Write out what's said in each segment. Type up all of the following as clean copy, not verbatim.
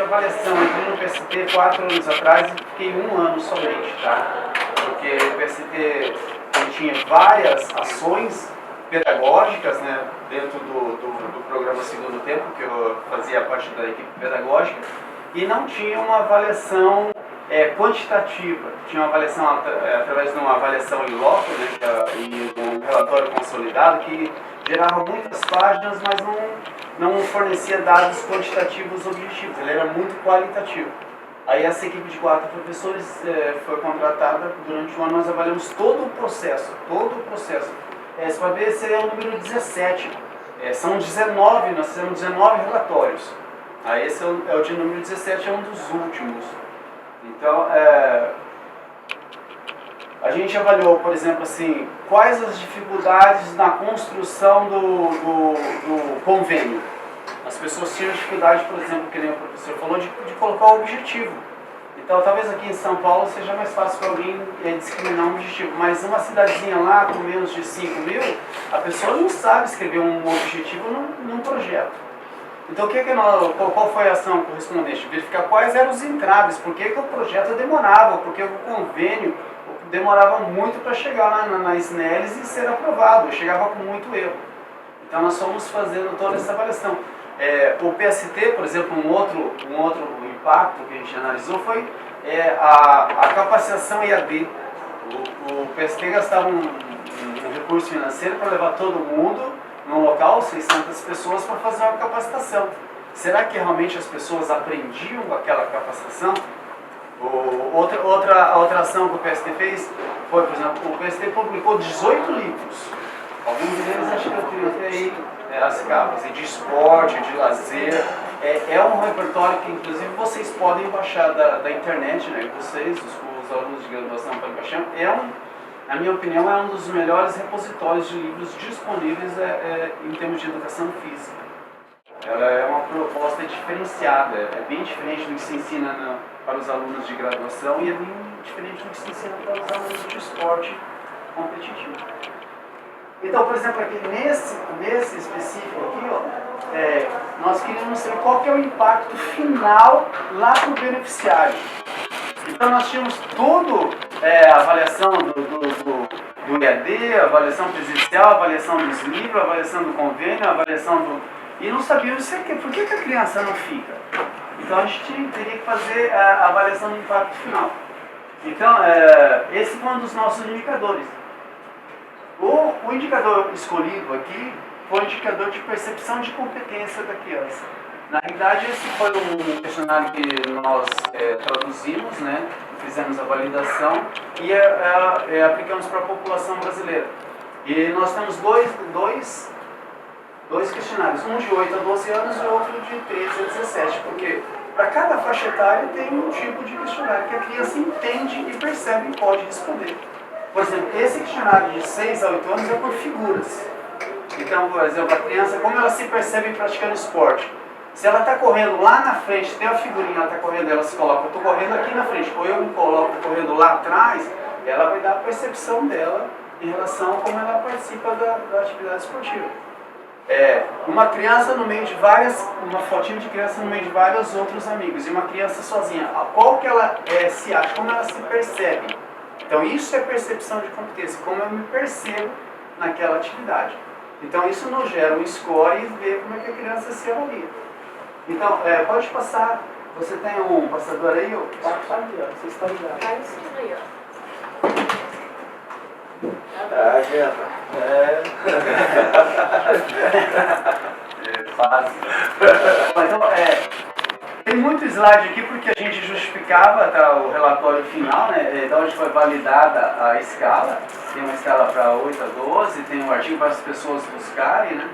para avaliação, eu entrei no PST 4 anos atrás e fiquei 1 ano somente, tá? Porque o PST tinha várias ações pedagógicas, né, dentro do programa Segundo Tempo, que eu fazia parte da equipe pedagógica, e não tinha uma avaliação quantitativa. Tinha uma avaliação através de uma avaliação em loco, né, e um relatório consolidado que gerava muitas páginas, mas não fornecia dados quantitativos objetivos, ele era muito qualitativo. Aí essa equipe de 4 professores foi contratada durante um ano, nós avaliamos todo o processo, Você vai ver, esse é o número 17, são 19, nós fizemos 19 relatórios. Aí esse é o de número 17, é um dos últimos. Então, a gente avaliou, por exemplo, assim, quais as dificuldades na construção do convênio. As pessoas tinham dificuldade, por exemplo, que nem o professor falou, de colocar o objetivo. Então, talvez aqui em São Paulo seja mais fácil para alguém discriminar um objetivo, mas uma cidadezinha lá com menos de 5 mil, a pessoa não sabe escrever um objetivo num projeto. Então, qual foi a ação correspondente? Verificar quais eram os entraves, por que o projeto demorava, por que o convênio demorava muito para chegar lá na SNELs e ser aprovado, chegava com muito erro. Então, nós fomos fazendo toda essa avaliação. O PST, por exemplo, um outro impacto que a gente analisou foi a capacitação EAD. O PST gastava um recurso financeiro para levar todo mundo num local, 600 pessoas, para fazer uma capacitação. Será que realmente as pessoas aprendiam aquela capacitação? Outra ação que o PST fez foi, por exemplo, o PST publicou 18 livros. Alguns deles acho que eu tenho aí as capas de esporte, de lazer. É um repertório que inclusive vocês podem baixar da internet, né? Vocês, os alunos de graduação podem baixar. Na minha opinião, é um dos melhores repositórios de livros disponíveis em termos de educação física. Ela é uma proposta diferenciada, é bem diferente do que se ensina para os alunos de graduação e é bem diferente do que se ensina para os alunos de esporte competitivo. Então, por exemplo, aqui nesse específico aqui, nós queríamos saber qual que é o impacto final lá para o beneficiário. Então, nós tínhamos tudo, a avaliação do EAD, a avaliação presencial, a avaliação dos livros, a avaliação do convênio, a avaliação e não sabíamos por que a criança não fica. Então, a gente teria que fazer a avaliação do impacto final. Então, esse foi um dos nossos indicadores. O indicador escolhido aqui foi o indicador de percepção de competência da criança. Na realidade, esse foi um questionário que nós traduzimos, né? Fizemos a validação e aplicamos para a população brasileira. E nós temos dois questionários, um de 8 a 12 anos e outro de 13 a 17, porque para cada faixa etária tem um tipo de questionário que a criança entende e percebe e pode responder. Por exemplo, esse questionário de 6 a 8 anos é por figuras. Então, por exemplo, a criança, como ela se percebe praticando esporte? Se ela está correndo lá na frente, tem uma figurinha, ela está correndo, ela se coloca, eu estou correndo aqui na frente, ou eu me coloco correndo lá atrás, ela vai dar a percepção dela em relação a como ela participa da atividade esportiva. Uma criança no meio de uma fotinho de criança no meio de vários outros amigos, e uma criança sozinha, qual que ela se acha, como ela se percebe. Então isso é percepção de competência, como eu me percebo naquela atividade. Então isso nos gera um score e vê como é que a criança se avalia. Então, pode passar, você tem um passador aí? Pode passar ali, ó, vocês estão ligados. Tá em cima aí, ó. Fácil. Então, tem muito slide aqui porque a gente justificava o relatório final, né, de onde foi validada a escala. Tem uma escala para 8 a 12, tem um artigo para as pessoas buscarem, né?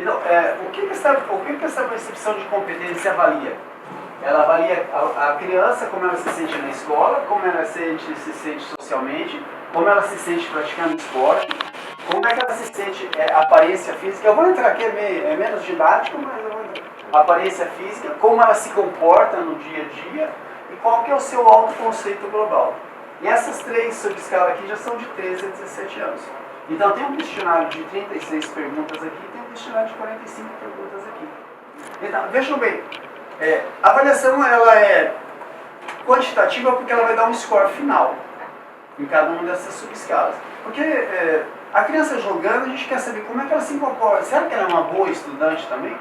Então, o que essa percepção de competência avalia? Ela avalia a criança, como ela se sente na escola, como ela se sente socialmente, como ela se sente praticando esporte, como é que ela se sente aparência física. Eu vou entrar aqui, é menos didático, mas eu vou entrar. Aparência física, como ela se comporta no dia a dia e qual que é o seu autoconceito global. E essas 3 subescalas aqui já são de 13 a 17 anos. Então tem um questionário de 36 perguntas aqui e tem um questionário de 45 perguntas aqui. Então, vejam bem, A avaliação ela é quantitativa porque ela vai dar um score final em cada uma dessas subescalas. Porque a criança jogando, a gente quer saber como é que ela se comporta. Será que ela é uma boa estudante também?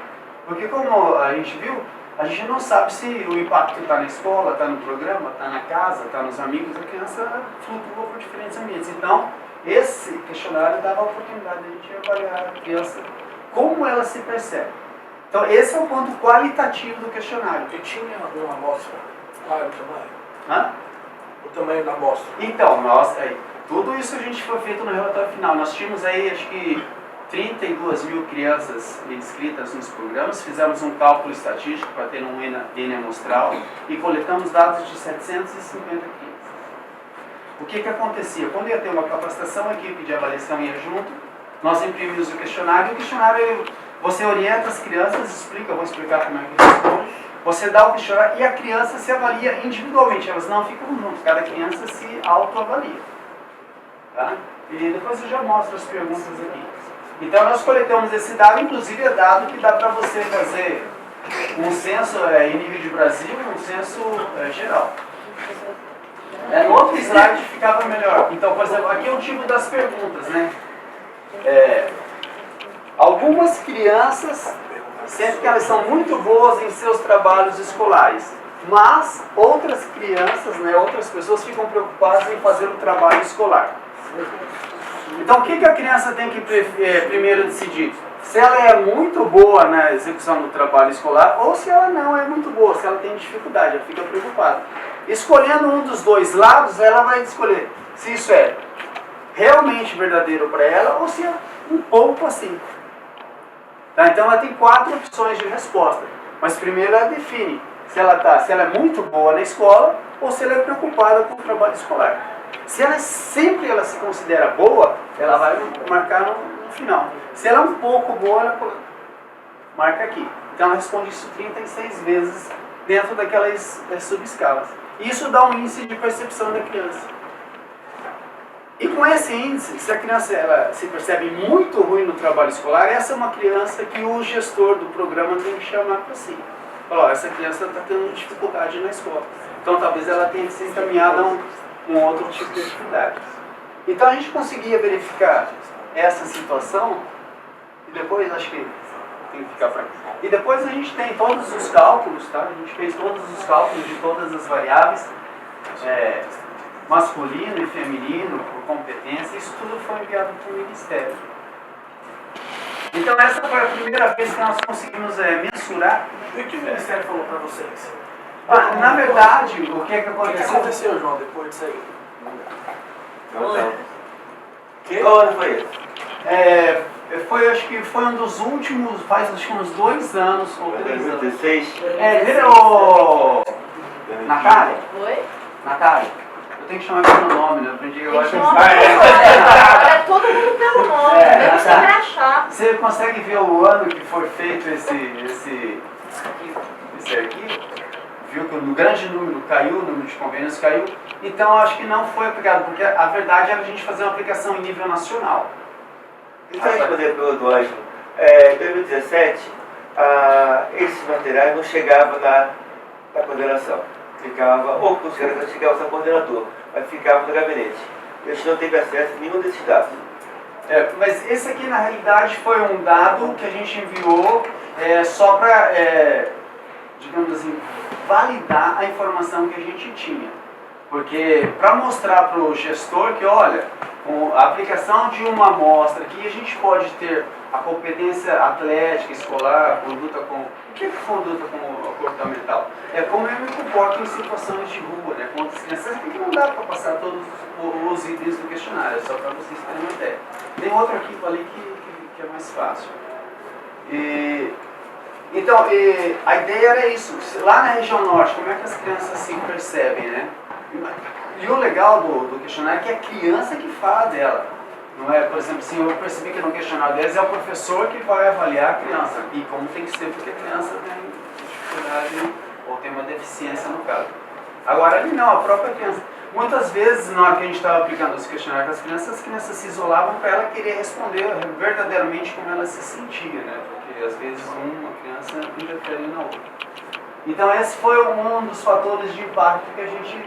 Porque como a gente viu, a gente não sabe se o impacto está na escola, está no programa, está na casa, está nos amigos. A criança flutua por diferentes ambientes. Então, esse questionário dava a oportunidade de a gente avaliar a criança, como ela se percebe. Então, esse é o ponto qualitativo do questionário. E tinha uma amostra? Qual era o tamanho? Hã? O tamanho da amostra? Então, tudo isso a gente foi feito no relatório final. Nós tínhamos aí, acho que, 32 mil crianças inscritas nos programas, fizemos um cálculo estatístico para ter um N amostral e coletamos dados de 750 crianças. O que acontecia? Quando ia ter uma capacitação, a equipe de avaliação ia junto, nós imprimimos o questionário, e o questionário você orienta as crianças, explica, eu vou explicar como é que responde, você dá o questionário e a criança se avalia individualmente, elas não ficam juntas, cada criança se autoavalia. Tá? E depois eu já mostro as perguntas aqui. Então nós coletamos esse dado, inclusive é dado que dá para você fazer um censo em nível de Brasil e um censo geral. No outro slide ficava melhor. Então, por exemplo, aqui é o tipo das perguntas, né? Algumas crianças sentem que elas são muito boas em seus trabalhos escolares, mas outras crianças, né, outras pessoas ficam preocupadas em fazer o trabalho escolar. Então, o que a criança tem que primeiro decidir? Se ela é muito boa na execução do trabalho escolar ou se ela não é muito boa, se ela tem dificuldade, ela fica preocupada. Escolhendo um dos dois lados, ela vai escolher se isso é realmente verdadeiro para ela ou se é um pouco assim. Tá? Então, ela tem 4 opções de resposta. Mas primeiro ela define se ela é muito boa na escola ou se ela é preocupada com o trabalho escolar. Se ela se considera boa, ela vai marcar no final. Se ela é um pouco boa, ela marca aqui. Então ela responde isso 36 vezes dentro daquelas subescalas. Isso dá um índice de percepção da criança. E com esse índice, se a criança ela se percebe muito ruim no trabalho escolar, essa é uma criança que o gestor do programa tem que chamar para si. Falar, essa criança está tendo dificuldade na escola. Então talvez ela tenha que ser encaminhada a um outro tipo de atividade. Então a gente conseguia verificar essa situação e depois acho que tem que ficar para aqui. E depois a gente tem todos os cálculos, tá? A gente fez todos os cálculos de todas as variáveis, masculino e feminino, por competência, isso tudo foi enviado para o Ministério. Então essa foi a primeira vez que nós conseguimos mensurar. E o que o Ministério falou para vocês? Na verdade, o que O que aconteceu? aconteceu, João, depois disso aí? Qual ano foi isso? Acho que foi um dos últimos, faz acho que uns 2 anos ou 3 anos. 2016? Natália? Oi? Natália, eu tenho que chamar pelo nome, né? Eu aprendi agora. Olha todo mundo pelo nome, mesmo sem crachá. Você consegue ver o ano que foi feito esse arquivo? Viu que o grande número caiu, o número de convênios caiu. Então acho que não foi aplicado, porque a verdade era a gente fazer uma aplicação em nível nacional. Deixa eu responder para o Ângelo. Em 2017, esses materiais não chegavam na coordenação. Ficava, ou os caras não chegavam ao coordenador, mas ficava no gabinete. A gente não teve acesso a nenhum desses dados. Mas esse aqui na realidade foi um dado que a gente enviou só para, digamos assim, validar a informação que a gente tinha. Porque para mostrar para o gestor que, olha, com a aplicação de uma amostra aqui, a gente pode ter a competência atlética, escolar, conduta com... O que é conduta comportamental? É como eu me comporto em situações de rua, né? Com outras crianças, que não dá para passar todos os itens do questionário, é só para vocês terem uma ideia. Tem outro arquivo ali que é mais fácil. Então, a ideia era isso. Lá na região norte, como é que as crianças se percebem, né? E o legal do questionário é que é a criança que fala dela. Não é, por exemplo, assim, eu percebi que no questionário deles é o professor que vai avaliar a criança. E como tem que ser, porque a criança tem dificuldade ou tem uma deficiência no caso. Agora ali não, a própria criança. Muitas vezes, na hora que a gente estava aplicando os questionários com as crianças se isolavam para ela querer responder verdadeiramente como ela se sentia, né? Porque às vezes uma criança interfere na outra. Então esse foi um dos fatores de impacto que a gente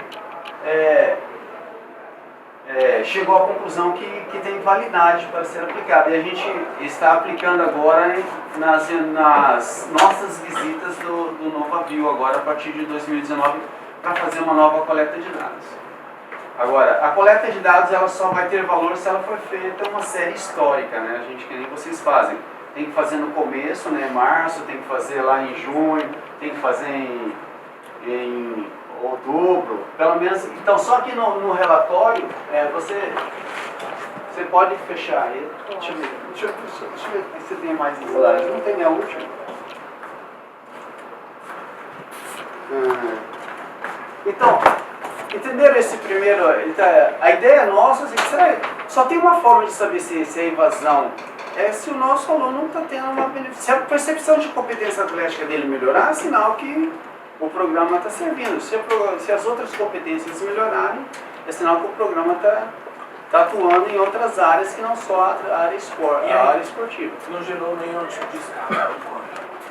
chegou à conclusão que tem validade para ser aplicado. E a gente está aplicando agora nas nossas visitas do NovaView, agora a partir de 2019, para fazer uma nova coleta de dados. Agora, a coleta de dados ela só vai ter valor se ela for feita uma série histórica, né? A gente, que nem vocês fazem. Tem que fazer no começo, né? Março, tem que fazer lá em junho, tem que fazer em outubro, pelo menos. Então, só que no relatório, você pode fechar ele. Deixa eu ver se você tem mais slides. Não tem a última. Então, entenderam esse primeiro? A ideia nossa é que só tem uma forma de saber se é evasão. Se o nosso aluno não está tendo uma benefício. Se a percepção de competência atlética dele melhorar, é sinal que o programa está servindo. Se as outras competências melhorarem, é sinal que o programa está atuando em outras áreas que não só a área esportiva. Não gerou nenhum tipo de escala?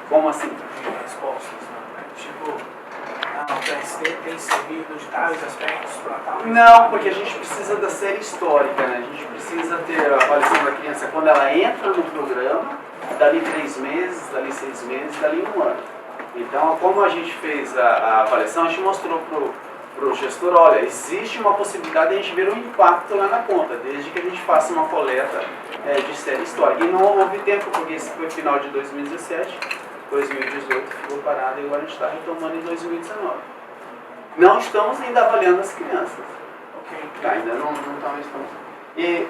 Como assim? De respostas, né? Tipo, o TST tem servido de tais aspectos para tal? Não, porque a gente precisa da série histórica, né? A gente precisa ter a avaliação da criança quando ela entra no programa, dali 3 meses, dali 6 meses, dali 1 ano. Então, como a gente fez a avaliação, a gente mostrou para o gestor, olha, existe uma possibilidade de a gente ver um impacto lá na conta, desde que a gente faça uma coleta de série histórica. E não houve tempo, porque esse foi final de 2017, 2018 ficou parado e agora a gente está retomando em 2019. Não estamos ainda avaliando as crianças. Ainda não estamos. E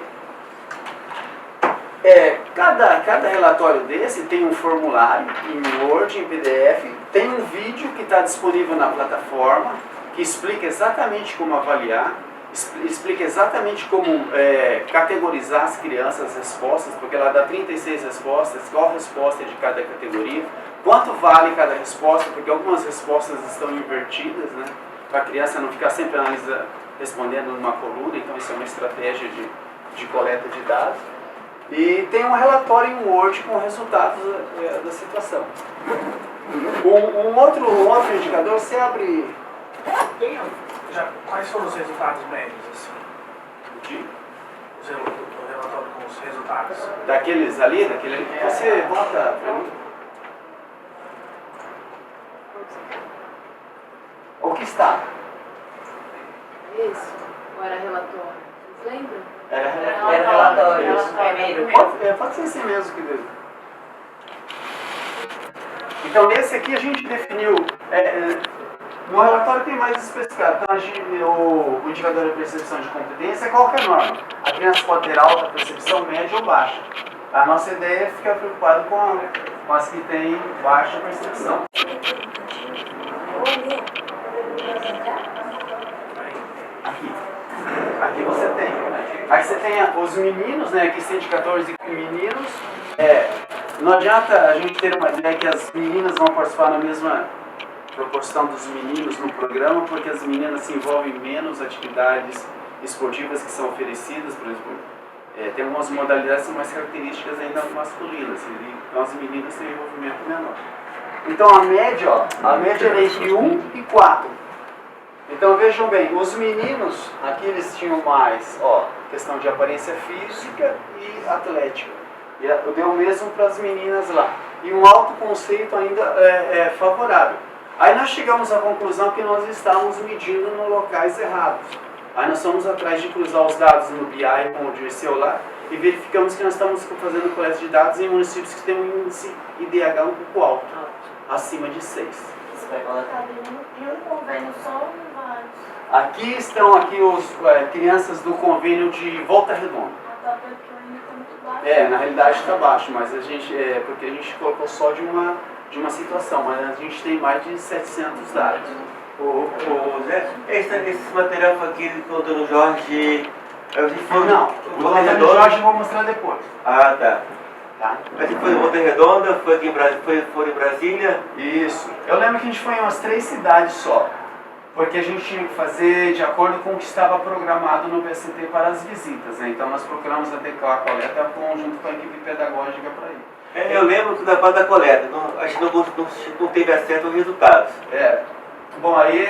cada relatório desse tem um formulário em Word, em PDF, tem um vídeo que está disponível na plataforma que explica exatamente como avaliar, explica exatamente como categorizar as crianças, as respostas, porque ela dá 36 respostas, qual resposta é de cada categoria, quanto vale cada resposta, porque algumas respostas estão invertidas, né, para a criança não ficar sempre respondendo numa coluna, então isso é uma estratégia de coleta de dados. E tem um relatório em Word com resultados da situação. Um outro indicador, você abre... Quais foram os resultados médios, assim? O relatório com os resultados. Daqueles ali, você volta para mim. O que está? Isso? Ou era relatório? Vocês lembram? Era relatório. Isso. Pode ser assim mesmo que veio. Então, nesse aqui a gente definiu. No relatório tem mais especificado. Então, o indicador de percepção de competência é qualquer norma. A criança pode ter alta percepção, média ou baixa. A nossa ideia é ficar preocupado com as que têm baixa percepção. Aqui você tem. Aí você tem os meninos, né? Aqui 114 meninos. Não adianta a gente ter uma ideia que as meninas vão participar na mesma proporção dos meninos no programa, porque as meninas se envolvem menos atividades esportivas que são oferecidas, por exemplo. Tem algumas modalidades que são mais características ainda masculinas, então as meninas têm envolvimento menor. Então a média era entre 1 e 4. Então vejam bem, os meninos, aqui eles tinham mais, questão de aparência física e atlética. E deu o mesmo para as meninas lá. E um autoconceito ainda favorável. Aí nós chegamos à conclusão que nós estávamos medindo em locais errados. Aí nós fomos atrás de cruzar os dados no BI com o Dirceu lá e verificamos que nós estamos fazendo coleta de dados em municípios que têm um índice IDH um pouco alto, acima de 6. E um convênio só ou vários? Aqui estão os crianças do convênio de Volta Redonda. Tá vendo que ainda está muito baixo? Na realidade está baixo, mas a gente, porque a gente colocou só de uma situação, mas a gente tem mais de 700 dados. Zé, esse material foi aquele que o Dr. Jorge... Não, o Volta Redonda Jorge eu vou mostrar depois. Ah, tá. Tá? Mas foi em Volta Redonda, foi em Brasília? Isso. Eu lembro que a gente foi em umas 3 cidades só, porque a gente tinha que fazer de acordo com o que estava programado no VCT para as visitas, né? Então nós procuramos adequar a coleta junto com a equipe pedagógica para ir. Eu lembro que na parte da coleta, acho que não teve acesso aos resultados. Bom, aí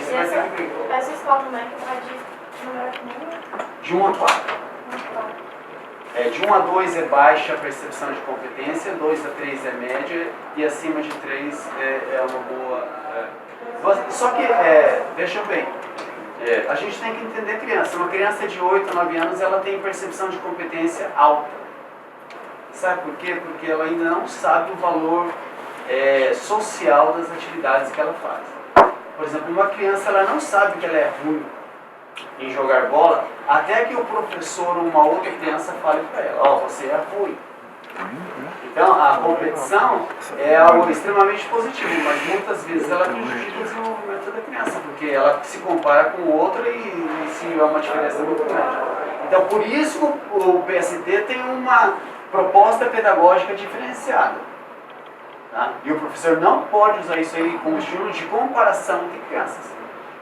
você vai ter que... Essa escola como é que vai de número nenhum? De 1 a 4. De 1 a 2 é baixa percepção de competência, 2 a 3 é média e acima de 3 é uma boa... Só que, veja bem, a gente tem que entender a criança. Uma criança de 8 a 9 anos, ela tem percepção de competência alta. Sabe por quê? Porque ela ainda não sabe o valor social das atividades que ela faz. Por exemplo, uma criança, ela não sabe que ela é ruim em jogar bola, até que o professor ou uma outra criança fale para ela, você é ruim. Então, a competição é algo extremamente positivo, mas muitas vezes ela prejudica o desenvolvimento da criança, porque ela se compara com o outro e se há uma diferença muito grande. Então, por isso o PST tem uma proposta pedagógica diferenciada. Tá? E o professor não pode usar isso aí como estímulo de comparação entre crianças.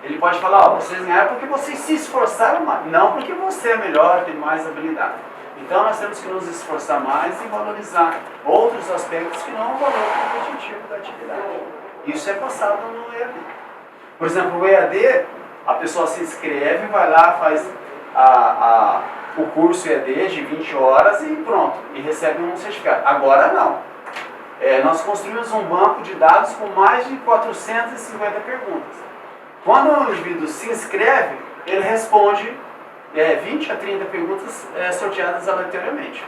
Ele pode falar, vocês ganharam porque vocês se esforçaram mais, não porque você é melhor, tem mais habilidade. Então nós temos que nos esforçar mais e valorizar outros aspectos que não o valor competitivo da atividade. Isso é passado no EAD. Por exemplo, o EAD, a pessoa se inscreve, vai lá, faz o curso EAD de 20 horas e pronto, e recebe um certificado. Agora não. Nós construímos um banco de dados com mais de 450 perguntas. Quando o indivíduo se inscreve, ele responde 20 a 30 perguntas sorteadas aleatoriamente.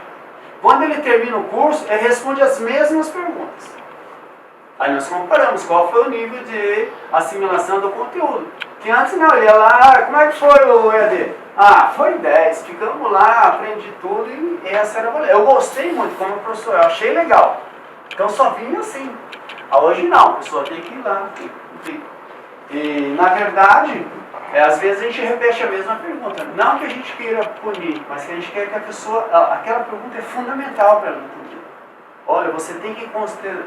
Quando ele termina o curso, ele responde as mesmas perguntas. Aí nós comparamos qual foi o nível de assimilação do conteúdo. Que antes não, ele ia lá, como é que foi o EAD? Foi 10, ficamos lá, aprendi tudo e essa era a valência. Eu gostei muito como professor, eu achei legal. Então só vinha assim. Hoje não, a pessoa tem que ir lá. E na verdade, às vezes a gente repete a mesma pergunta. Não que a gente queira punir, mas que a gente quer que a pessoa... Aquela pergunta é fundamental para ela entender. Olha, você tem que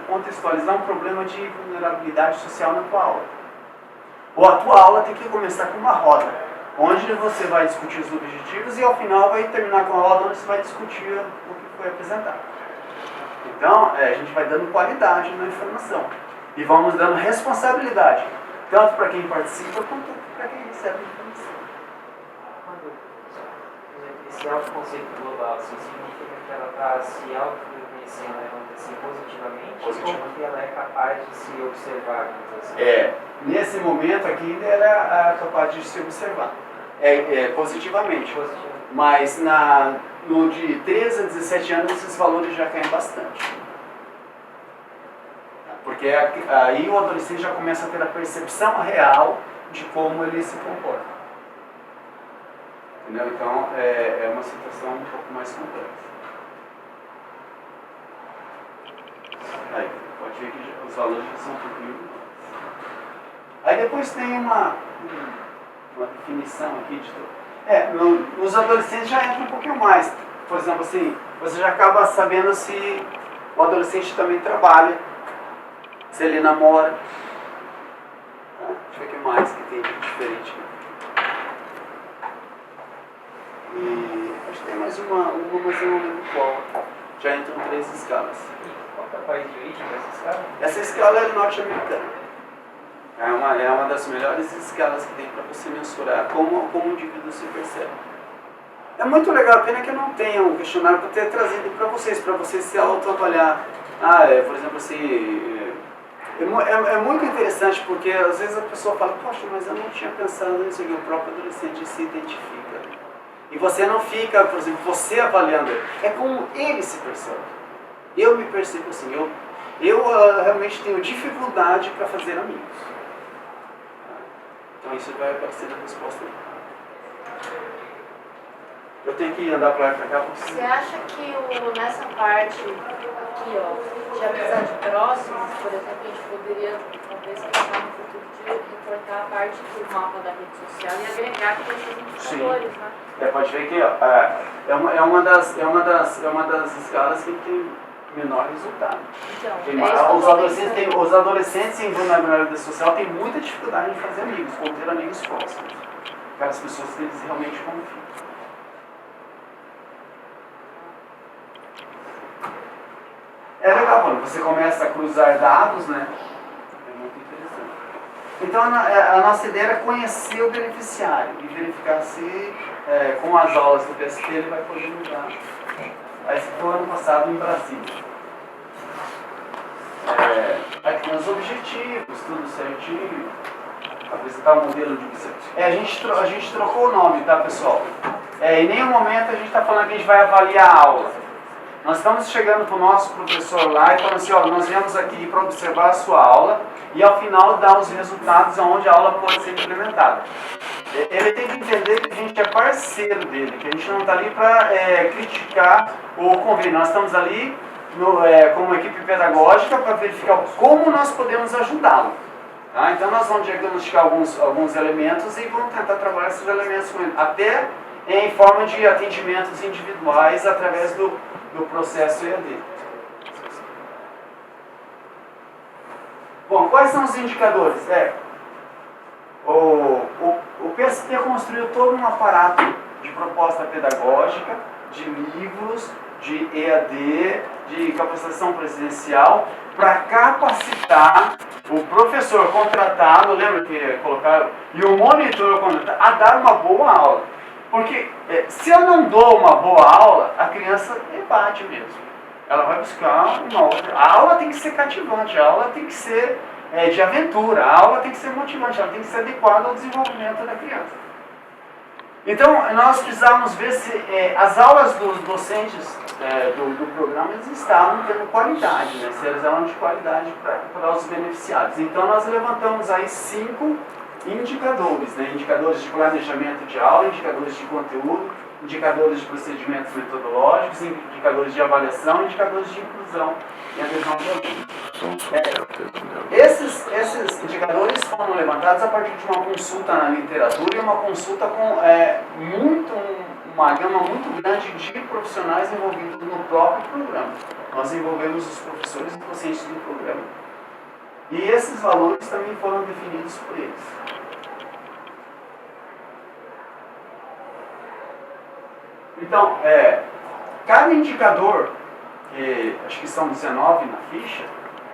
contextualizar um problema de vulnerabilidade social na tua aula. Ou a tua aula tem que começar com uma roda, onde você vai discutir os objetivos e ao final vai terminar com a roda onde você vai discutir o que foi apresentado. Então, a gente vai dando qualidade na informação. E vamos dando responsabilidade, tanto para quem participa, quanto para quem recebe a informação. Esse autoconceito global, assim, significa que ela está se auto-reconhecendo, assim, positivamente, ou que ela é capaz de se observar? Assim? Nesse momento aqui, ela é capaz de se observar. Positivamente. Mas no de 13 a 17 anos, esses valores já caem bastante. Porque aí o adolescente já começa a ter a percepção real de como ele se comporta. Entendeu? Então, é uma situação um pouco mais complexa. Aí, pode ver que os valores já são um pouquinho menores. Aí depois tem uma definição aqui de... nos adolescentes já entra um pouquinho mais. Por exemplo, assim, você já acaba sabendo se o adolescente também trabalha, se ele namora. Deixa eu ver o que mais que tem de diferente. E acho que tem mais uma, mas eu não lembro qual. Já entram 3 escalas. Qual é o país de origem dessa escala? Essa escala é norte-americana. É uma das melhores escalas que tem para você mensurar como o indivíduo se percebe. É muito legal, a pena que eu não tenha um questionário para ter trazido para vocês se autoavaliar. Por exemplo, assim, é muito interessante porque às vezes a pessoa fala, poxa, mas eu não tinha pensado nisso aqui, o próprio adolescente se identifica. E você não fica, por exemplo, você avaliando, é como ele se percebe. Eu me percebo assim, eu realmente tenho dificuldade para fazer amigos. Então isso vai aparecer na resposta aí. Eu tenho que andar para lá e para cá porque... Você acha que nessa parte aqui, de amizade próxima, por exemplo, a gente poderia talvez pensar no futuro de recortar a parte do mapa da rede social e agregar todos esses indicadores, né? Pode ver que é uma das escalas que tem menor resultado. Então, os adolescentes em vulnerabilidade social têm muita dificuldade em fazer amigos, ou ter amigos próximos. Aquelas pessoas que eles realmente confiam. É legal quando você começa a cruzar dados, né? É muito interessante. Então a nossa ideia era conhecer o beneficiário e verificar se com as aulas do PST ele vai poder mudar. Aí esse foi ano passado em Brasília. Aqui tem os objetivos, tudo certinho. Apresentar o modelo de observação. A gente trocou o nome, tá, pessoal? Em nenhum momento a gente está falando que a gente vai avaliar a aula. Nós estamos chegando para o nosso professor lá e falando assim, ó, nós viemos aqui para observar a sua aula e ao final dar os resultados aonde a aula pode ser implementada. Ele tem que entender que a gente é parceiro dele, que a gente não está ali para criticar ou convencer. Nós estamos ali como equipe pedagógica para verificar como nós podemos ajudá-lo. Tá? Então nós vamos diagnosticar alguns elementos e vamos tentar trabalhar esses elementos com ele, até em forma de atendimentos individuais através do processo EAD. Bom, quais são os indicadores? O PST construiu todo um aparato de proposta pedagógica, de livros, de EAD, de capacitação presencial, para capacitar o professor contratado, lembra que colocaram, e o monitor contratado, a dar uma boa aula. Porque se eu não dou uma boa aula, a criança evade mesmo. Ela vai buscar uma outra. A aula tem que ser cativante, a aula tem que ser de aventura, a aula tem que ser motivante, ela tem que ser adequada ao desenvolvimento da criança. Então, nós precisávamos ver se as aulas dos docentes do programa eles estavam tendo qualidade, né? Se elas eram de qualidade para os beneficiários. Então, nós levantamos aí 5 indicadores, né? Indicadores de planejamento de aula, indicadores de conteúdo, indicadores de procedimentos metodológicos, indicadores de avaliação, indicadores de inclusão e adesão de alunos. Esses indicadores foram levantados a partir de uma consulta na literatura e uma consulta com uma gama muito grande de profissionais envolvidos no próprio programa. Nós envolvemos os professores e docentes do programa. E esses valores também foram definidos por eles. Então, cada indicador, acho que são 19 na ficha,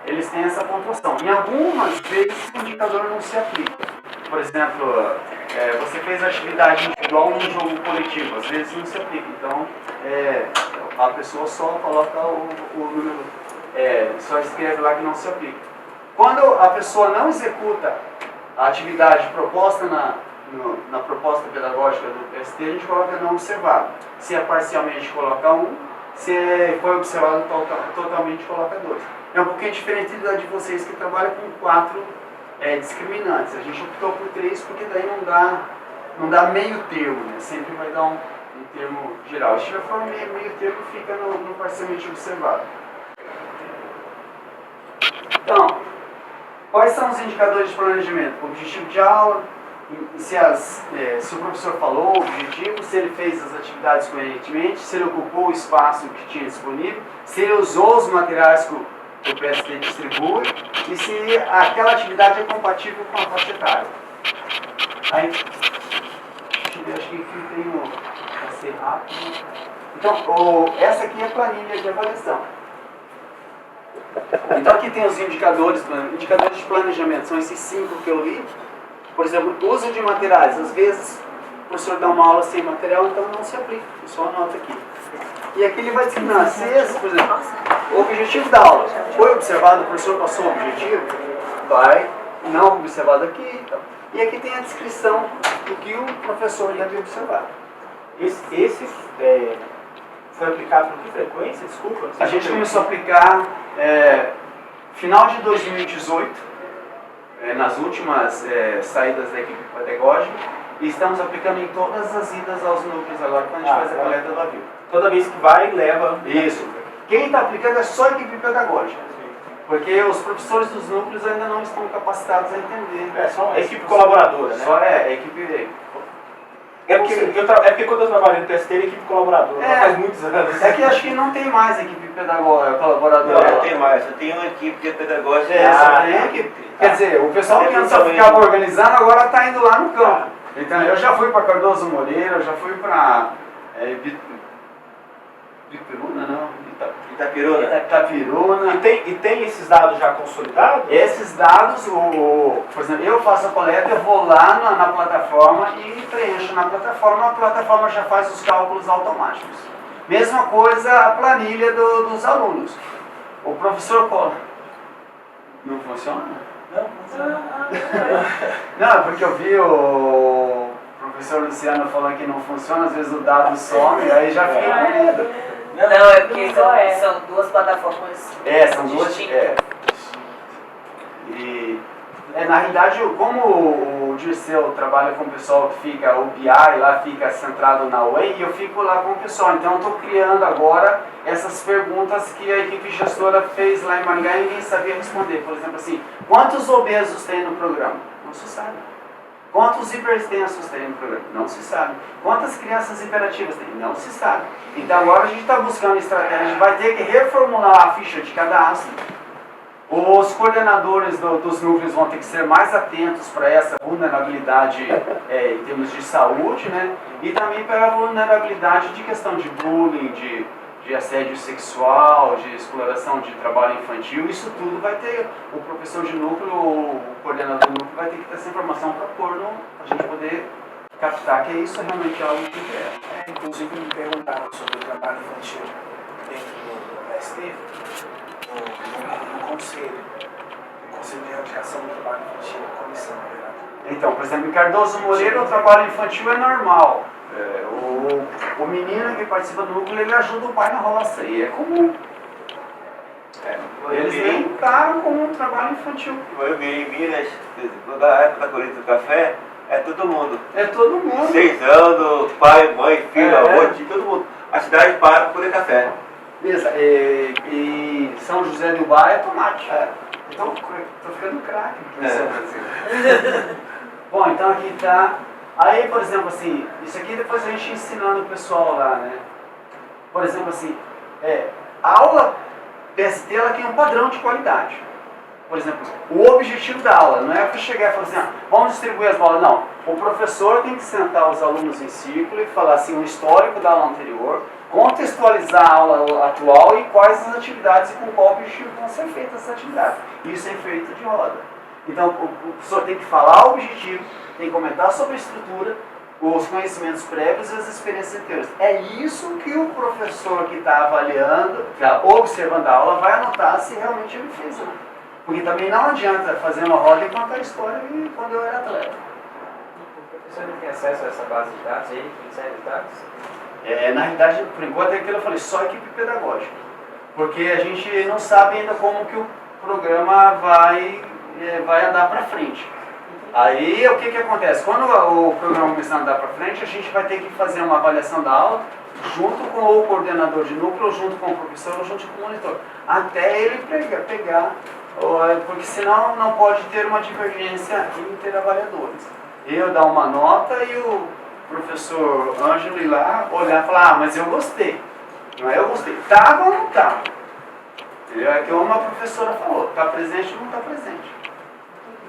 eles têm essa pontuação. Em algumas vezes o indicador não se aplica. Por exemplo, você fez atividade individual num jogo coletivo, às vezes não se aplica. Então, a pessoa só coloca o número, só escreve lá que não se aplica. Quando a pessoa não executa a atividade proposta na proposta pedagógica do PST, a gente coloca não observado. Se é parcialmente, coloca 1. Se foi observado totalmente, coloca 2. É um pouquinho diferente da de vocês que trabalham com 4 discriminantes. A gente optou por 3 porque daí não dá meio termo, né? Sempre vai dar um termo geral. Se tiver for meio termo, fica no parcialmente observado. Então, quais são os indicadores de planejamento? Objetivo de aula, se o professor falou o objetivo, se ele fez as atividades coerentemente, se ele ocupou o espaço que tinha disponível, se ele usou os materiais que o PST distribui e se aquela atividade é compatível com a faixa etária. Aí, acho que aqui tem para ser rápido. Então, essa aqui é a planilha de avaliação. Então aqui tem os indicadores de planejamento, são esses 5 que eu li. Por exemplo, uso de materiais. Às vezes o professor dá uma aula sem material, então não se aplica. Só anota aqui. E aqui ele vai discriminar. Se esse, por exemplo, o objetivo da aula foi observado, o professor passou o objetivo, vai, não observado aqui. Então. E aqui tem a descrição do que o professor ia observar. Esse foi aplicado com que frequência? Desculpa. A gente começou a aplicar final de 2018. Nas últimas saídas da equipe pedagógica, e estamos aplicando em todas as idas aos núcleos agora, quando a gente faz a coleta do avião. Toda vez que vai, leva... Isso. Quem está aplicando é só a equipe pedagógica, porque os professores dos núcleos ainda não estão capacitados a entender. Só a equipe colaboradora, né? Só a equipe... É porque quando eu trabalho no PST, é equipe colaboradora, faz muitos anos. É que acho que não tem mais equipe pedagógica, colaboradora. Não tem mais, só tem uma equipe pedagógica. Só tem equipe. Quer dizer, o pessoal que antes só ficava organizando, agora está indo lá no campo. Então, eu já fui para Cardoso Moreira, eu já fui para Bituruna, não? Itapiruna. Itapiruna. E tem esses dados já consolidados? Esses dados, por exemplo, eu faço a coleta, eu vou lá na plataforma e preencho na plataforma, a plataforma já faz os cálculos automáticos. Mesma coisa a planilha dos alunos. O professor cola. Não funciona? Não, porque eu vi o professor Luciano falando que não funciona, às vezes o dado some, aí já fica com medo. Não, é porque são duas plataformas São duas. distintas. Na realidade, como o Dirceu trabalha com o pessoal que fica, o BI lá fica centrado na Way, e eu fico lá com o pessoal. Então eu estou criando agora essas perguntas que a equipe gestora fez lá em Maringá e ninguém sabia responder. Por exemplo assim, quantos obesos tem no programa? Não se sabe. Quantos hipertensos tem no programa? Não se sabe. Quantas crianças hiperativas tem? Não se sabe. Então agora a gente está buscando estratégia, a gente vai ter que reformular a ficha de cadastro. Os coordenadores dos núcleos vão ter que ser mais atentos para essa vulnerabilidade em termos de saúde, né? E também para a vulnerabilidade de questão de bullying, de assédio sexual, de exploração de trabalho infantil. Isso tudo vai ter, o professor de núcleo, o coordenador do núcleo vai ter que ter essa informação para pôr, para a gente poder captar que isso realmente é algo que é. Inclusive me perguntaram sobre o trabalho infantil dentro do PST, no conselho de erradicação do trabalho infantil, a comissão, na verdade. Então, por exemplo, em Cardoso Moreira o trabalho infantil é normal. O menino que participa do núcleo, ele ajuda o pai na roça, e é comum. Eles nem encaram como um trabalho infantil. Eu vi em Minas, na época da colheita do café, é todo mundo. É todo mundo. 6 anos, pai, mãe, filho, avô, tio, todo mundo. A cidade para para colher café. Beleza, e São José do Bar é tomate. Então, tô ficando craque aqui em São Brasil. Bom, então aqui tá. Aí, por exemplo, assim, isso aqui depois a gente ensinando o pessoal lá, né? Por exemplo, assim, a aula PST ela tem um padrão de qualidade. Por exemplo, o objetivo da aula não é para chegar e falar assim, vamos distribuir as bolas. Não, o professor tem que sentar os alunos em círculo e falar assim, o histórico da aula anterior, contextualizar a aula atual e quais as atividades e com qual objetivo vão ser feitas essas atividades. Isso é feito de roda. Então, o professor tem que falar o objetivo, tem que comentar sobre a estrutura, os conhecimentos prévios e as experiências inteiras. É isso que o professor que está avaliando, que está observando a aula, vai anotar se realmente ele fez, né? Porque também não adianta fazer uma roda e contar a história quando eu era atleta. O professor não tem acesso a essa base de dados, ele que insere os dados? Na realidade, por enquanto é aquilo que eu falei, só equipe pedagógica. Porque a gente não sabe ainda como que o programa vai andar para frente. Aí o que acontece? Quando o programa começar a andar para frente, a gente vai ter que fazer uma avaliação da aula junto com o coordenador de núcleo, junto com o professor, ou junto com o monitor. Até ele pegar, porque senão não pode ter uma divergência interavaliadores. Eu dar uma nota e o professor Ângelo ir lá olhar e falar, mas eu gostei. Não é eu gostei. Tava ou não tava? É que uma professora falou, está presente ou não está presente.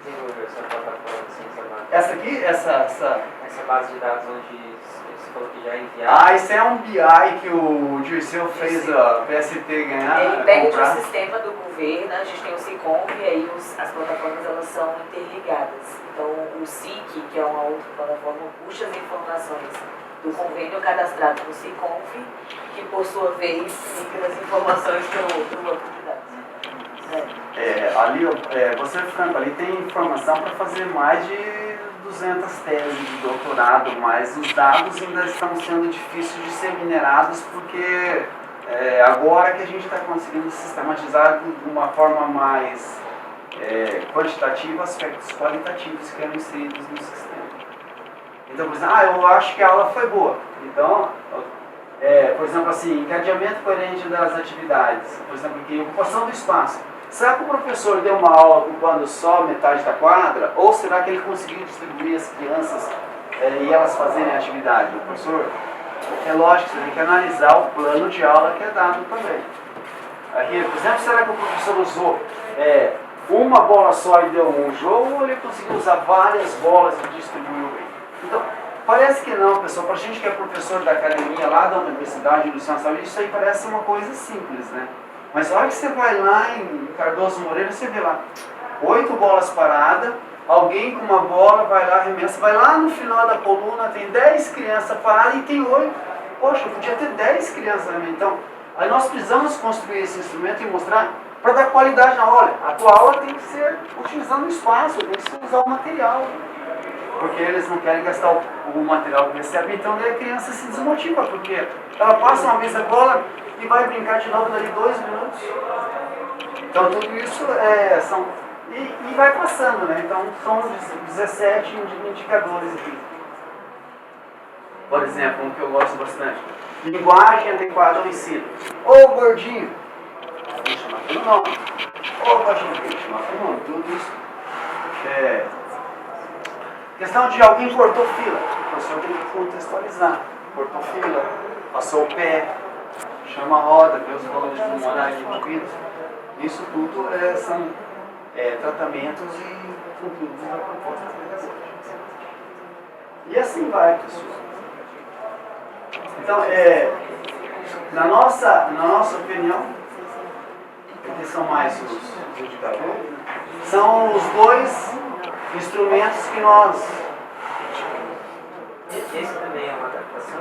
Quem desenvolveu essa plataforma de ciência matemática? Essa aqui, Essa base de dados onde você falou que já é enviado? Isso é um BI que o Dirceu fez a PST ganhar. Ele pega de um comprar. sistema do governo, a gente tem o SICOMP e aí as plataformas elas são interligadas. Então o SIC, que é uma outra plataforma, puxa as informações do convênio cadastrado no SICOMP, que por sua vez fica as informações para o outro banco de dados. Ali, vou ser franco, ali tem informação para fazer mais de 200 teses de doutorado, mas os dados ainda estão sendo difíceis de ser minerados porque agora que a gente está conseguindo sistematizar de uma forma mais quantitativa aspectos qualitativos que eram inseridos no sistema. Então, por exemplo, eu acho que a aula foi boa. Então, por exemplo, assim, encadeamento coerente das atividades. Por exemplo, aqui, ocupação do espaço. Será que o professor deu uma aula ocupando só metade da quadra? Ou será que ele conseguiu distribuir as crianças e elas fazerem a atividade? O professor, é lógico, você tem que analisar o plano de aula que é dado também. Aqui, por exemplo, será que o professor usou uma bola só e deu um jogo? Ou ele conseguiu usar várias bolas e distribuiu bem? Então, Parece que não, pessoal. Para a gente que é professor da academia lá da Universidade do Industrial Saúde, isso aí parece uma coisa simples, né? Mas a hora que você vai lá em Cardoso Moreira, você vê lá 8 bolas paradas, alguém com uma bola vai lá, arremessa, vai lá no final da coluna, tem 10 crianças paradas e tem 8. Poxa, podia ter 10 crianças também. Então, aí nós precisamos construir esse instrumento e mostrar para dar qualidade na aula. A tua aula tem que ser utilizando o espaço, tem que ser usar o material. Porque eles não querem gastar o material que recebem, então daí a criança se desmotiva, porque ela passa uma vez a bola e vai brincar de novo dali 2 minutos. Então tudo isso são... E vai passando, né? Então são 17 indicadores aqui. Por exemplo, um que eu gosto bastante. Linguagem adequada ao ensino. Ô gordinho, tem que chamar pelo nome. Ô baixinho, tem que chamar pelo nome. Tudo isso. Questão de alguém cortou fila. O professor tem que contextualizar. Cortou fila, passou o pé, chama a roda, vê os valores pulmonares envolvidos. Isso tudo são tratamentos e conteúdos da proposta pedagógica. E assim vai, pessoal. Então, na nossa opinião, que são mais os indicadores, são os 2 instrumentos que nós... Esse também é uma adaptação?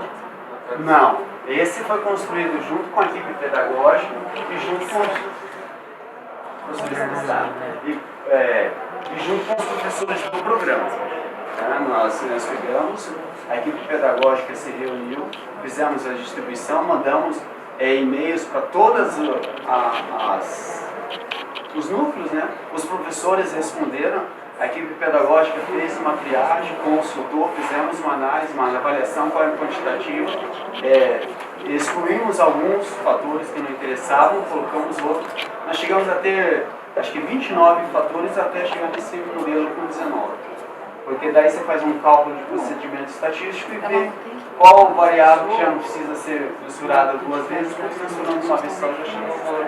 Não, esse foi construído junto com a equipe pedagógica e junto com os professores e junto com os professores do programa. Nós pegamos, a equipe pedagógica se reuniu, fizemos a distribuição, mandamos e-mails para todas os núcleos, né? Os professores responderam, a equipe pedagógica fez uma triagem, consultou, fizemos uma análise, uma avaliação quantitativa, excluímos alguns fatores que não interessavam, colocamos outros. Nós chegamos a ter, acho que 29 fatores até chegar nesse modelo com 19. Porque daí você faz um cálculo de procedimento estatístico e vê qual variável que já não precisa ser mensurada 2 vezes, mas mensurando uma vez só já chega ao valor.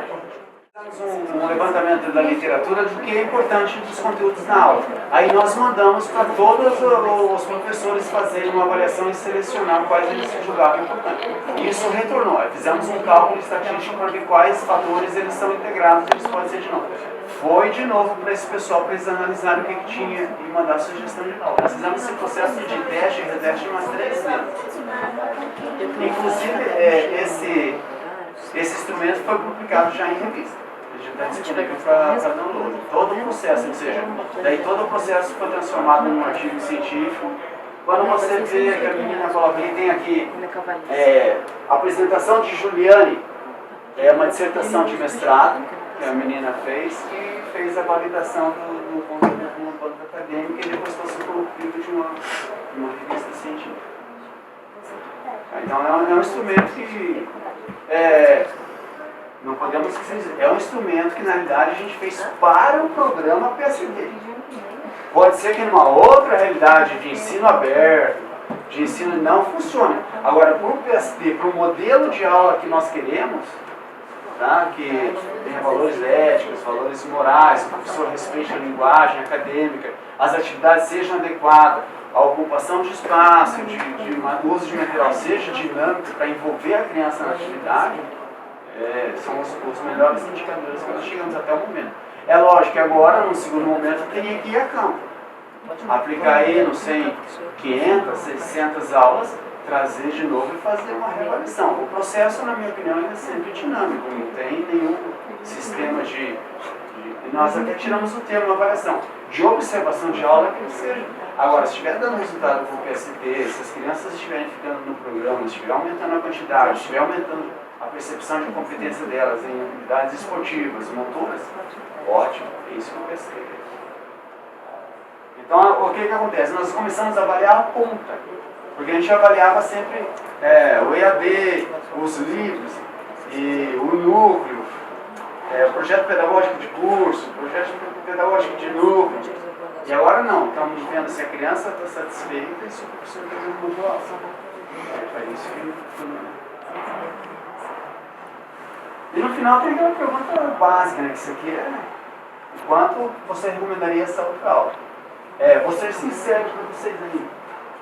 Um levantamento da literatura do que é importante dos conteúdos na aula. Aí nós mandamos para todos os professores fazerem uma avaliação e selecionar quais eles julgavam importantes. E isso retornou. Fizemos um cálculo estatístico para ver quais fatores eles são integrados, eles podem ser de novo. Foi de novo para esse pessoal, para eles analisarem o que tinha e mandar sugestão de novo. Nós fizemos esse processo de teste e reteste umas 3 vezes. Inclusive, esse instrumento foi publicado já em revista. Já está disponível para download. Todo o processo, ou seja, daí todo o processo foi transformado num artigo científico. Quando você vê que a menina coloca, ele tem aqui a apresentação de Juliane, uma dissertação de mestrado que a menina fez e fez a validação do banco acadêmico e depois passou por livro de uma revista científica. Então é um instrumento que não podemos dizer, é um instrumento que na realidade a gente fez para o programa PSD. Pode ser que numa outra realidade de ensino aberto, de ensino não funcione. Agora, para o PSD, para o modelo de aula que nós queremos, tá? Que tem valores éticos, valores morais, o professor respeite a linguagem acadêmica, as atividades sejam adequadas, a ocupação de espaço, de uso de material seja dinâmico para envolver a criança na atividade, são os melhores indicadores que nós chegamos até o momento. É lógico que agora, no segundo momento, tem que ir a campo. Aplicar aí, não sei, 500, 600 aulas, trazer de novo e fazer uma reavaliação. O processo, na minha opinião, é sempre dinâmico, não tem nenhum sistema de nós até tiramos o termo avaliação, de observação de aula que seja. Agora, se estiver dando resultado com o PST, se as crianças estiverem ficando no programa, se estiver aumentando a quantidade, se estiver aumentando a percepção de competência delas em habilidades esportivas, motoras, ótimo, é isso que o PST quer. Então, o que acontece? Nós começamos a avaliar a ponta, porque a gente avaliava sempre o EAD, os livros, e o núcleo, o projeto pedagógico de curso, projeto pedagógico de núcleo. E agora não, estamos vendo se a criança está satisfeita e se o professor está dando uma boa aula. É isso que... E no final tem aquela pergunta básica, né? Que isso aqui é quanto você recomendaria essa outra aula? Vou ser sincero para vocês aí.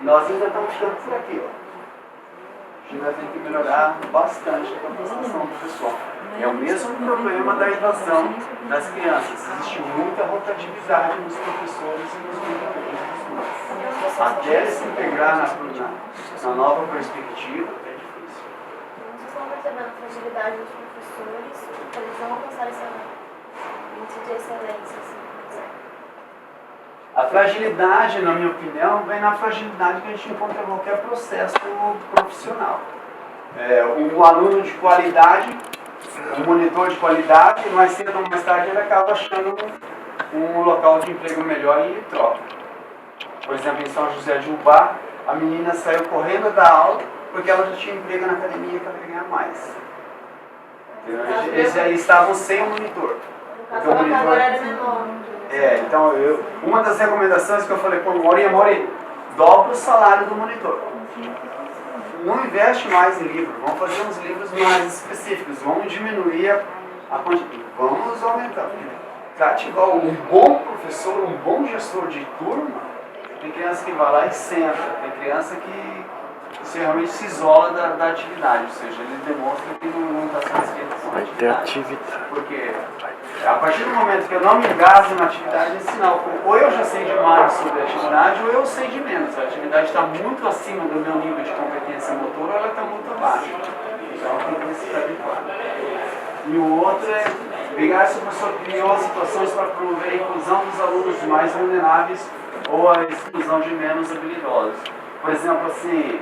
Nós ainda estamos ficando por aqui, ó. A gente ainda tem que melhorar bastante a capacitação do pessoal. É o mesmo problema da evasão das crianças. Existe muita rotatividade nos professores e nos monitores. Até se integrar na nova perspectiva, é difícil. Vocês estão percebendo a fragilidade dos professores para eles não alcançarem esse índice de excelência, assim, por exemplo. A fragilidade, na minha opinião, vem na fragilidade que a gente encontra em qualquer processo profissional. Um aluno de qualidade, um monitor de qualidade, mais cedo ou mais tarde ele acaba achando um local de emprego melhor e troca. Por exemplo, em São José de Ubá, a menina saiu correndo da aula porque ela já tinha emprego na academia que ela ia ganhar mais. Eles já estavam sem o monitor. No caso, a carga era menor. Então uma das recomendações que eu falei, pô, Mori, dobra o salário do monitor. Não investe mais em livro, vamos fazer uns livros mais específicos, vamos diminuir a quantidade, vamos aumentar. Para ativar um bom professor, um bom gestor de turma, tem criança que vai lá e senta, tem criança que realmente se isola da atividade, ou seja, ele demonstra que não está satisfeito com a atividade. Porque a partir do momento que eu não me engajo na atividade, é sinal, ou eu já sei demais sobre a atividade, ou eu sei de menos. A atividade está muito acima do meu nível de competência motora, ou ela está muito abaixo. Então tem que se adequar. E o outro é pegar se o professor criou situações para promover a inclusão dos alunos mais vulneráveis ou a exclusão de menos habilidosos. Por exemplo, assim,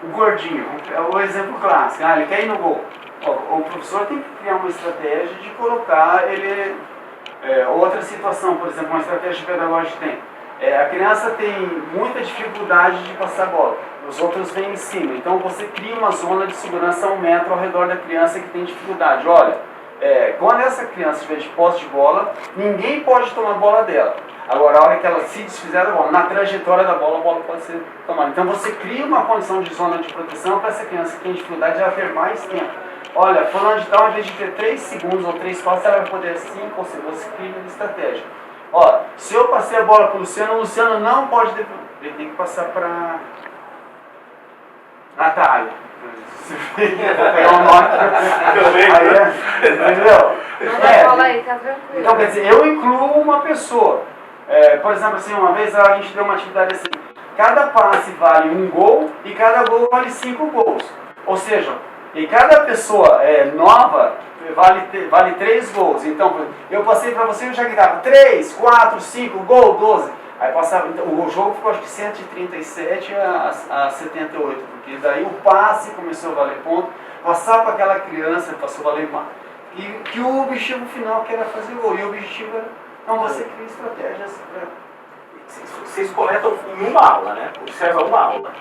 o gordinho, é o exemplo clássico, ele quer ir no gol. O professor tem que criar uma estratégia de colocar ele... outra situação, por exemplo, uma estratégia pedagógica tem. A criança tem muita dificuldade de passar a bola, os outros vêm em cima. Então você cria uma zona de segurança a 1 metro ao redor da criança que tem dificuldade. Olha, quando essa criança estiver de posse de bola, ninguém pode tomar a bola dela. Agora, a hora que ela se desfizer da bola, na trajetória da bola, a bola pode ser tomada. Então você cria uma condição de zona de proteção para essa criança que tem dificuldade ela ter mais tempo. Olha, falando de tal, em vez de ter 3 segundos ou 3 passos, ela vai poder 5 ou 6. Você cria uma estratégia. Ó, se eu passei a bola para o Luciano não pode... Ele tem que passar para Natália. Vou pegar um nome. Entendeu? Não vai falar aí, tá tranquilo. Então, quer dizer, eu incluo uma pessoa. Por exemplo, assim, uma vez a gente deu uma atividade assim. Cada passe vale 1 gol e cada gol vale 5 gols. Ou seja, e cada pessoa nova vale 3 gols. Então, eu passei para você e já gritava 3, 4, 5, gol, 12. Aí passava, então, o jogo ficou acho que 137 a 78, porque daí o passe começou a valer ponto, passar para aquela criança passou a valer mais. E que o objetivo final que era fazer gol. E o objetivo era, não, você cria estratégias para... Vocês coletam em uma aula, né? Observa uma aula.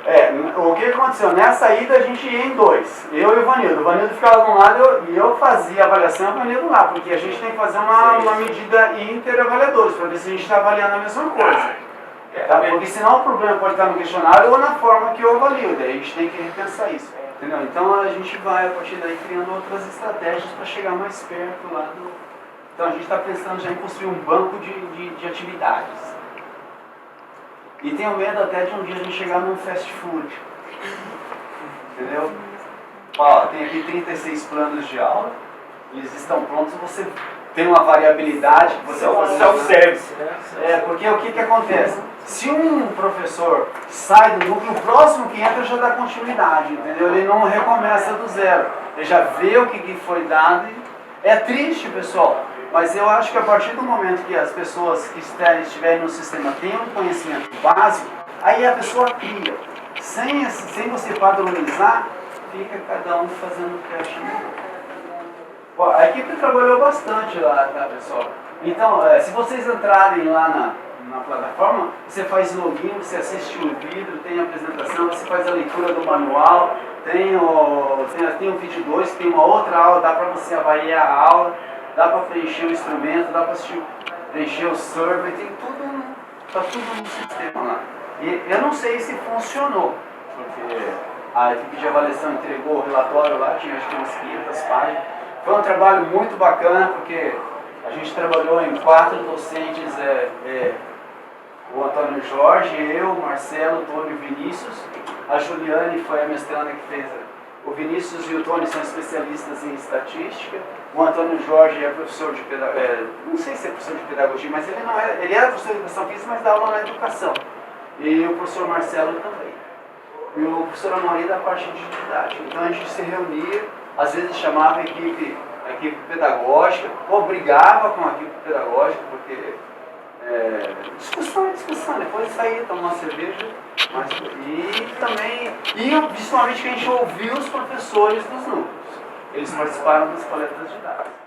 O que aconteceu? Nessa ida a gente ia em 2. Eu e o Vanildo. O Vanildo ficava de um lado e eu fazia a avaliação e o Vanildo lá. Porque a gente tem que fazer uma medida inter-avaliadores para ver se a gente está avaliando a mesma coisa. Porque senão o problema pode estar no questionário ou na forma que eu avalio. Daí a gente tem que repensar isso. Entendeu? Então a gente vai a partir daí criando outras estratégias para chegar mais perto lá do... Então a gente está pensando já em construir um banco de atividades. E tenho medo até de um dia a gente chegar num fast food. Entendeu? Ó, tem aqui 36 planos de aula, eles estão prontos, você tem uma variabilidade que você pode... Self-service, né? Porque o que acontece? Se um professor sai do núcleo, o próximo que entra já dá continuidade, entendeu? Ele não recomeça do zero. Ele já vê o que foi dado e... É triste, pessoal. Mas eu acho que a partir do momento que as pessoas que estiverem no sistema tenham um conhecimento básico, aí a pessoa cria. Sem você padronizar, fica cada um fazendo o que acha melhor. A equipe trabalhou bastante lá, tá, pessoal? Então, se vocês entrarem lá na plataforma, você faz login, você assiste o vídeo, tem a apresentação, você faz a leitura do manual, tem o vídeo 2, tem uma outra aula, dá para você avaliar a aula. Dá para preencher o instrumento, dá para preencher o survey, tem tudo, está tudo no sistema lá. E eu não sei se funcionou, porque a equipe de avaliação entregou o relatório lá, tinha acho que umas 500 páginas. Foi um trabalho muito bacana, porque a gente trabalhou em 4 docentes O Antônio Jorge, eu, o Marcelo, o Tony e o Vinícius. A Juliane foi a mestranda que fez. O Vinícius e o Tony são especialistas em estatística. O Antônio Jorge é professor de pedagogia, não sei se é professor de pedagogia, mas ele não é, ele era professor de educação física, mas dá aula na educação. E o professor Marcelo também. E o professor Amaury da parte de didática. Então a gente se reunia, às vezes chamava a equipe pedagógica, obrigava com a equipe pedagógica, porque discussão é discussão, depois saía, tomar uma cerveja, e também, principalmente que a gente ouvia os professores dos núcleos. Eles participaram das coletas de dados.